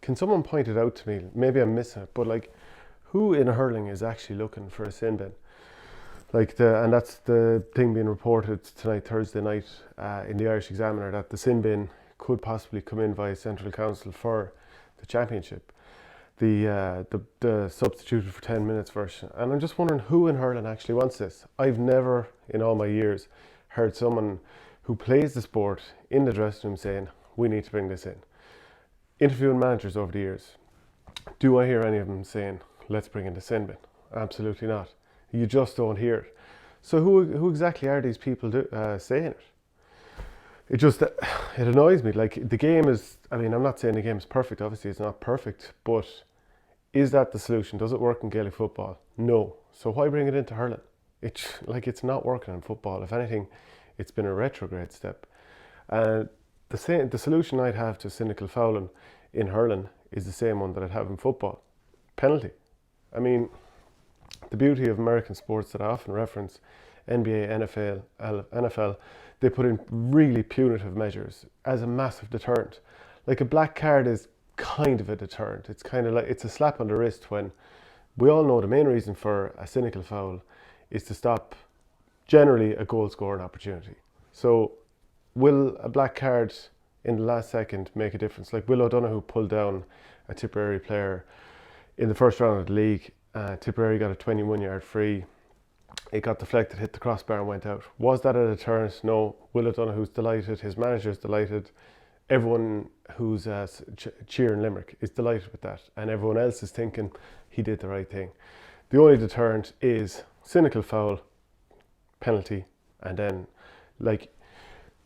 can someone point it out to me? Maybe I'm missing it, but like, who in hurling is actually looking for a sin bin? And that's the thing being reported tonight, Thursday night, in the Irish Examiner, that the sin bin could possibly come in via Central Council for the championship, the substituted for 10 minutes version. And I'm just wondering who in hurling actually wants this. I've never, in all my years, heard someone who plays the sport in the dressing room saying, we need to bring this in. Interviewing managers over the years, do I hear any of them saying, let's bring in the sin bin? Absolutely not. You just don't hear it. So who exactly are these people saying it? It annoys me. Like, the game is, I mean, I'm not saying the game is perfect. Obviously, it's not perfect. But is that the solution? Does it work in Gaelic football? No. So why bring it into hurling? It's not working in football. If anything, it's been a retrograde step. The solution I'd have to cynical fouling in hurling is the same one that I'd have in football. Penalty. I mean, the beauty of American sports that I often reference, NBA, NFL, they put in really punitive measures as a massive deterrent. Like, a black card is kind of a deterrent. It's kind of like, it's a slap on the wrist when we all know the main reason for a cynical foul is to stop generally a goal scoring opportunity. So will a black card in the last second make a difference? Like, Will O'Donoghue pulled down a Tipperary player in the first round of the league. Tipperary got a 21-yard free. It got deflected, hit the crossbar and went out. Was that a deterrent? No. Will O'Donoghue's delighted. His manager's delighted. Everyone who's cheering Limerick is delighted with that. And everyone else is thinking he did the right thing. The only deterrent is cynical foul, penalty. And then, like,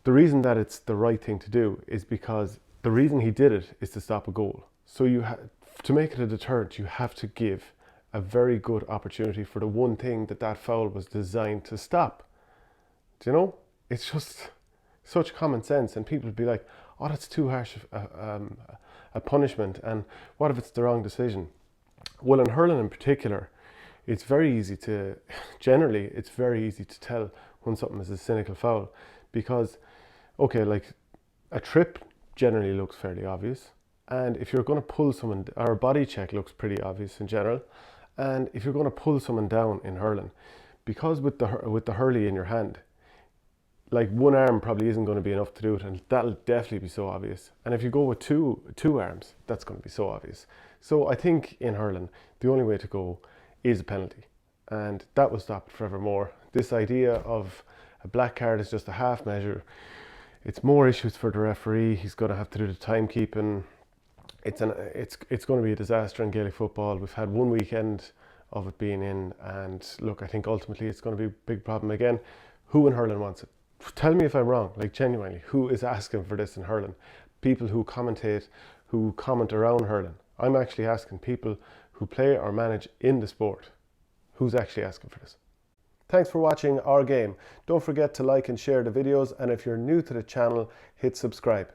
the reason that it's the right thing to do is because the reason he did it is to stop a goal. So to make it a deterrent, you have to give a very good opportunity for the one thing that foul was designed to stop. Do you know? It's just such common sense, and people would be like, oh, that's too harsh a punishment, and what if it's the wrong decision? Well, in hurling in particular, it's very easy to tell when something is a cynical foul, because, okay, like, a trip generally looks fairly obvious, and if you're going to pull someone, or a body check looks pretty obvious in general. And if you're going to pull someone down in hurling, because with the hurley in your hand, like, one arm probably isn't going to be enough to do it, and that'll definitely be so obvious. And if you go with two arms, that's going to be so obvious. So I think in hurling, the only way to go is a penalty, and that will stop it forevermore. This idea of a black card is just a half measure. It's more issues for the referee. He's going to have to do the timekeeping. It's going to be a disaster in Gaelic football. We've had one weekend of it being in, and look, I think ultimately it's going to be a big problem again. Who in hurling wants it? Tell me if I'm wrong, like, genuinely, who is asking for this in hurling? People who commentate, who comment around hurling. I'm actually asking people who play or manage in the sport. Who's actually asking for this? Thanks for watching Our Game. Don't forget to like and share the videos, and if you're new to the channel, hit subscribe.